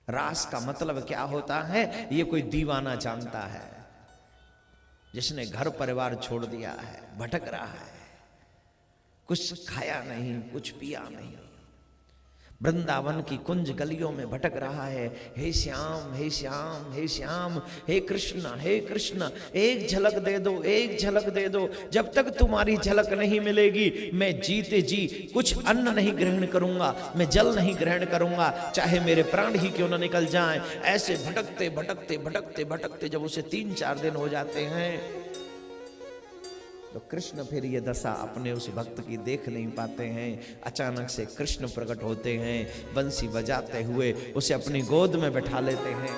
रास का मतलब क्या होता है ये कोई दीवाना जानता है, जिसने घर परिवार छोड़ दिया है, भटक रहा है, कुछ खाया नहीं, कुछ पिया नहीं, वृंदावन की कुंज गलियों में भटक रहा है। हे श्याम, हे श्याम, हे श्याम, हे कृष्ण, एक झलक दे दो, एक झलक दे दो। जब तक तुम्हारी झलक नहीं मिलेगी मैं जीते जी कुछ अन्न नहीं ग्रहण करूंगा, मैं जल नहीं ग्रहण करूंगा, चाहे मेरे प्राण ही क्यों न निकल जाएं। ऐसे भटकते भटकते भटकते भटकते जब उसे 3-4 दिन हो जाते हैं तो कृष्ण फिर ये दशा अपने उस भक्त की देख नहीं पाते हैं। अचानक से कृष्ण प्रकट होते हैं, बंसी बजाते हुए उसे अपनी गोद में बैठा लेते हैं।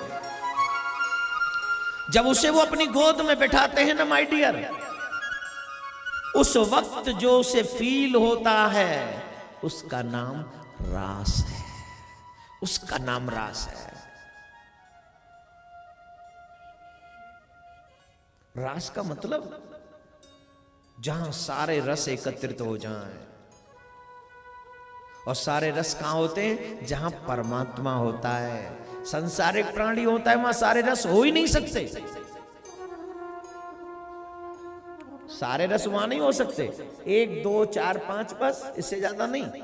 जब उसे वो अपनी गोद में बैठाते हैं ना माय डियर, उस वक्त जो उसे फील होता है उसका नाम रास है, उसका नाम रास है। रास का मतलब जहां सारे रस एकत्रित हो जाएं, और सारे रस कहां होते हैं? जहां परमात्मा होता है। संसारिक प्राणी होता है वहां सारे रस हो ही नहीं सकते, सारे रस वहां नहीं हो सकते। 1 2 4 5 बस, इससे ज्यादा नहीं।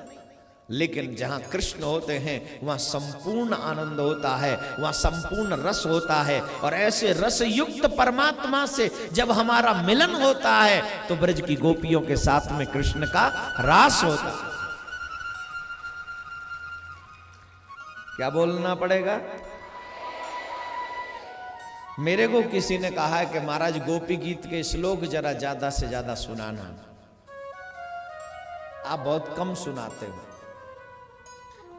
लेकिन जहां कृष्ण होते हैं वहां संपूर्ण आनंद होता है, वहां संपूर्ण रस होता है। और ऐसे रस युक्त परमात्मा से जब हमारा मिलन होता है तो ब्रज की गोपियों के साथ में कृष्ण का रास होता है। क्या बोलना पड़ेगा? मेरे को किसी ने कहा है कि महाराज गोपी गीत के श्लोक जरा ज्यादा से ज्यादा सुनाना, आप बहुत कम सुनाते हो।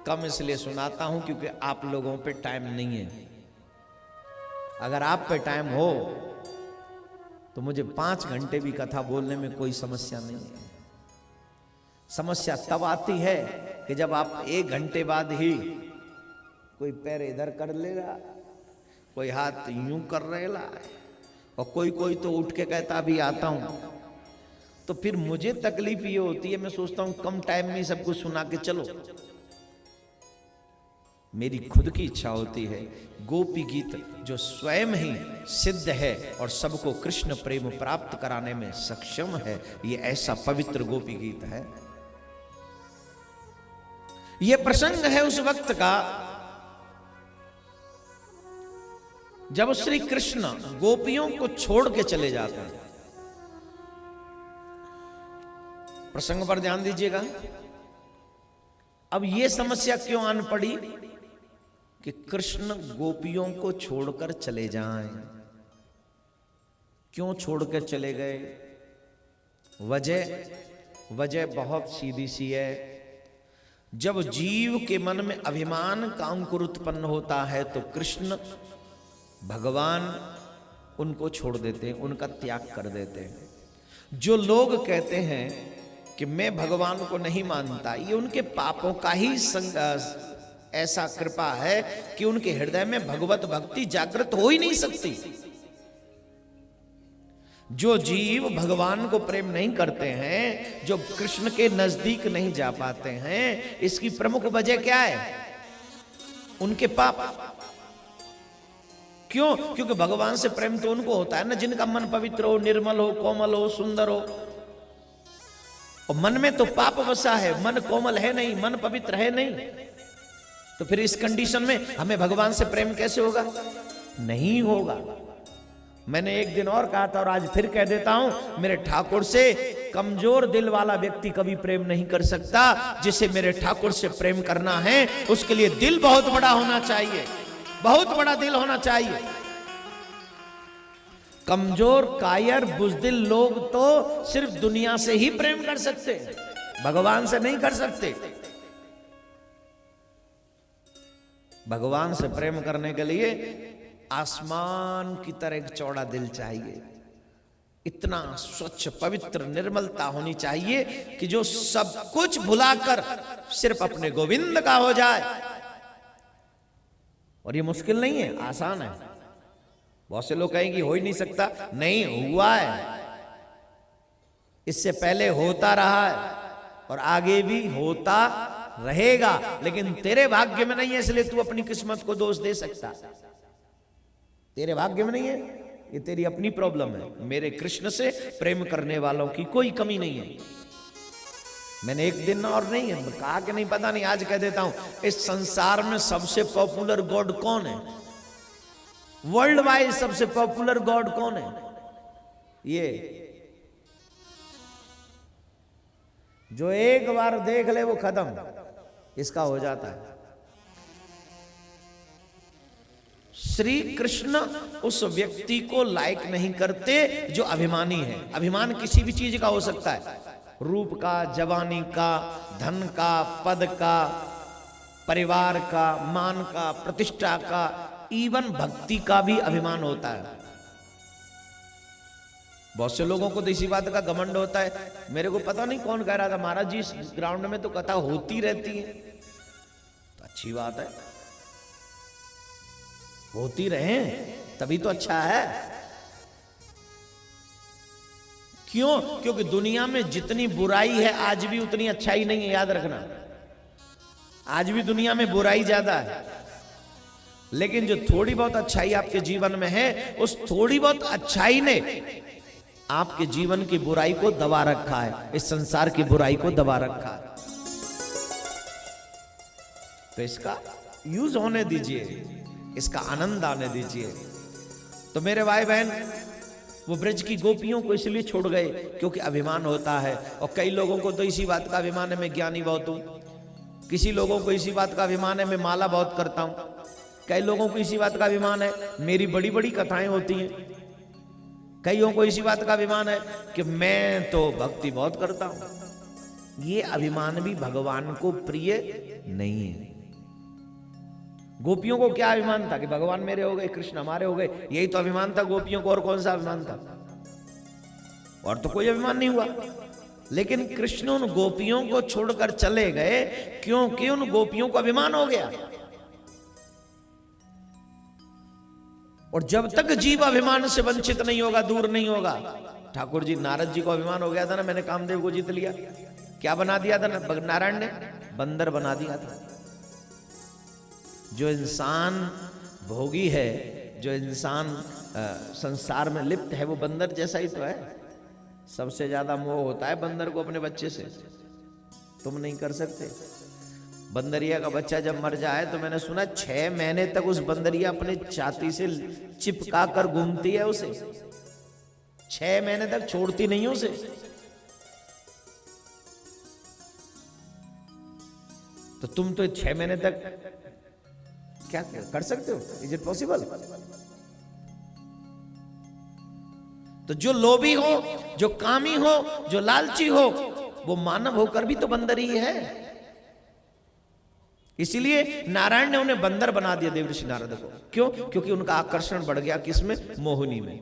कम इसलिए सुनाता हूं क्योंकि आप लोगों पे टाइम नहीं है। अगर आप पे टाइम हो तो मुझे 5 घंटे भी कथा बोलने में कोई समस्या नहीं है। समस्या तब आती है कि जब आप 1 घंटे बाद ही कोई पैर इधर कर लेगा, कोई हाथ यूं कर रहेला, और कोई तो उठ के कहता भी आता हूं। तो फिर मुझे तकलीफ ये होती है, मैं सोचता हूं कम टाइम में सब कुछ सुना के चलो। मेरी खुद की इच्छा होती है गोपी गीत जो स्वयं ही सिद्ध है और सबको कृष्ण प्रेम प्राप्त कराने में सक्षम है, ये ऐसा पवित्र गोपी गीत है। ये प्रसंग है उस वक्त का जब श्री कृष्ण गोपियों को छोड़ के चले जाते हैं। प्रसंग पर ध्यान दीजिएगा। अब ये समस्या क्यों आन पड़ी कि कृष्ण गोपियों को छोड़कर चले जाएं? क्यों छोड़कर चले गए? वजह बहुत सीधी सी है। जब जीव के मन में अभिमान का अंकुर उत्पन्न होता है तो कृष्ण भगवान उनको छोड़ देते हैं, उनका त्याग कर देते हैं। जो लोग कहते हैं कि मैं भगवान को नहीं मानता, ये उनके पापों का ही ऐसा कृपा है कि उनके हृदय में भगवत भक्ति जागृत हो ही नहीं सकती। जो जीव भगवान को प्रेम नहीं करते हैं, जो कृष्ण के नजदीक नहीं जा पाते हैं, इसकी प्रमुख वजह क्या है? उनके पाप। क्यों? क्योंकि भगवान से प्रेम तो उनको होता है ना जिनका मन पवित्र हो, निर्मल हो, कोमल हो, सुंदर हो। और मन में तो पाप बसा है, मन कोमल है नहीं, मन पवित्र है नहीं। तो फिर इस कंडीशन में हमें भगवान से प्रेम कैसे होगा? नहीं होगा। मैंने एक दिन और कहा था और आज फिर कह देता हूं, मेरे ठाकुर से कमजोर दिल वाला व्यक्ति कभी प्रेम नहीं कर सकता। जिसे मेरे ठाकुर से प्रेम करना है उसके लिए दिल बहुत बड़ा होना चाहिए, बहुत बड़ा दिल होना चाहिए। कमजोर कायर बुजदिल लोग तो सिर्फ दुनिया से ही प्रेम कर सकते, भगवान से नहीं कर सकते। भगवान से प्रेम करने के लिए आसमान की तरह एक चौड़ा दिल चाहिए, इतना स्वच्छ पवित्र निर्मलता होनी चाहिए कि जो सब कुछ भुलाकर सिर्फ अपने गोविंद का हो जाए। और ये मुश्किल नहीं है, आसान है। बहुत से लोग कहेंगे हो ही नहीं सकता, नहीं हुआ है, इससे पहले होता रहा है और आगे भी होता रहेगा, लेकिन तेरे भाग्य में नहीं है, इसलिए तू अपनी किस्मत को दोष दे सकता। तेरे भाग्य में नहीं है, ये तेरी अपनी प्रॉब्लम है। मेरे कृष्ण से प्रेम करने वालों की कोई कमी नहीं है। मैंने एक दिन और नहीं है कहा कि नहीं, पता नहीं, आज कह देता हूं, इस संसार में सबसे पॉपुलर गॉड कौन है? वर्ल्ड वाइड सबसे पॉपुलर गॉड कौन है? ये जो एक बार देख ले वो खत्म, इसका हो जाता है। श्री कृष्ण उस व्यक्ति को लाइक नहीं करते जो अभिमानी है। अभिमान किसी भी चीज का हो सकता है, रूप का, जवानी का, धन का, पद का, परिवार का, मान का, प्रतिष्ठा का, इवन भक्ति का भी अभिमान होता है। बहुत से लोगों को तो इसी बात का घमंड होता है। मेरे को पता नहीं कौन कह रहा था, महाराज जी इस ग्राउंड में तो कथा होती रहती है। तो अच्छी बात है, होती रहे तभी तो अच्छा है। क्यों? क्योंकि दुनिया में जितनी बुराई है आज भी उतनी अच्छाई नहीं है, याद रखना। आज भी दुनिया में बुराई ज्यादा है, लेकिन जो थोड़ी बहुत अच्छाई आपके जीवन में है, उस थोड़ी बहुत अच्छाई ने आपके जीवन की बुराई को दबा रखा है, इस संसार की बुराई को दबा रखा है। तो इसका यूज होने दीजिए, इसका आनंद आने दीजिए। तो मेरे भाई बहन, वो ब्रज की गोपियों को इसलिए छोड़ गए क्योंकि अभिमान होता है। और कई लोगों को तो इसी बात का अभिमान है मैं ज्ञानी बहुत हूं, किसी लोगों को इसी बात का अभिमान है मैं माला बहुत करता हूं, कई लोगों को इसी बात का अभिमान है मेरी बड़ी बड़ी कथाएं होती हैं, कईयों को इसी बात का अभिमान है कि मैं तो भक्ति बहुत करता हूं। ये अभिमान भी भगवान को प्रिय नहीं है। गोपियों को क्या अभिमान था कि भगवान मेरे हो गए, कृष्ण हमारे हो गए, यही तो अभिमान था गोपियों को। और कौन सा अभिमान था? और तो कोई अभिमान नहीं हुआ। लेकिन कृष्ण उन गोपियों को छोड़कर चले गए क्योंकि उन गोपियों को अभिमान हो गया। और जब तक जीव अभिमान से वंचित नहीं होगा, दूर नहीं होगा। ठाकुर जी, नारद जी को अभिमान हो गया था ना, मैंने कामदेव को जीत लिया। क्या बना दिया था नारायण ने? बंदर बना दिया था। जो इंसान भोगी है, जो इंसान संसार में लिप्त है, वो बंदर जैसा ही तो है। सबसे ज्यादा मोह होता है बंदर को अपने बच्चे से, तुम नहीं कर सकते। बंदरिया का बच्चा जब मर जाए तो मैंने सुना 6 महीने तक उस बंदरिया अपने छाती से चिपका कर घूमती है उसे, 6 महीने तक छोड़ती नहीं उसे। तो तुम तो 6 महीने तक क्या कर सकते हो? Is it possible? तो जो लोभी हो, जो कामी हो, जो लालची हो, वो मानव होकर भी तो बंदर ही है। इसीलिए नारायण ने उन्हें बंदर बना दिया, देवर्षि नारद को। क्यों? क्योंकि उनका आकर्षण बढ़ गया किसमें? मोहिनी में।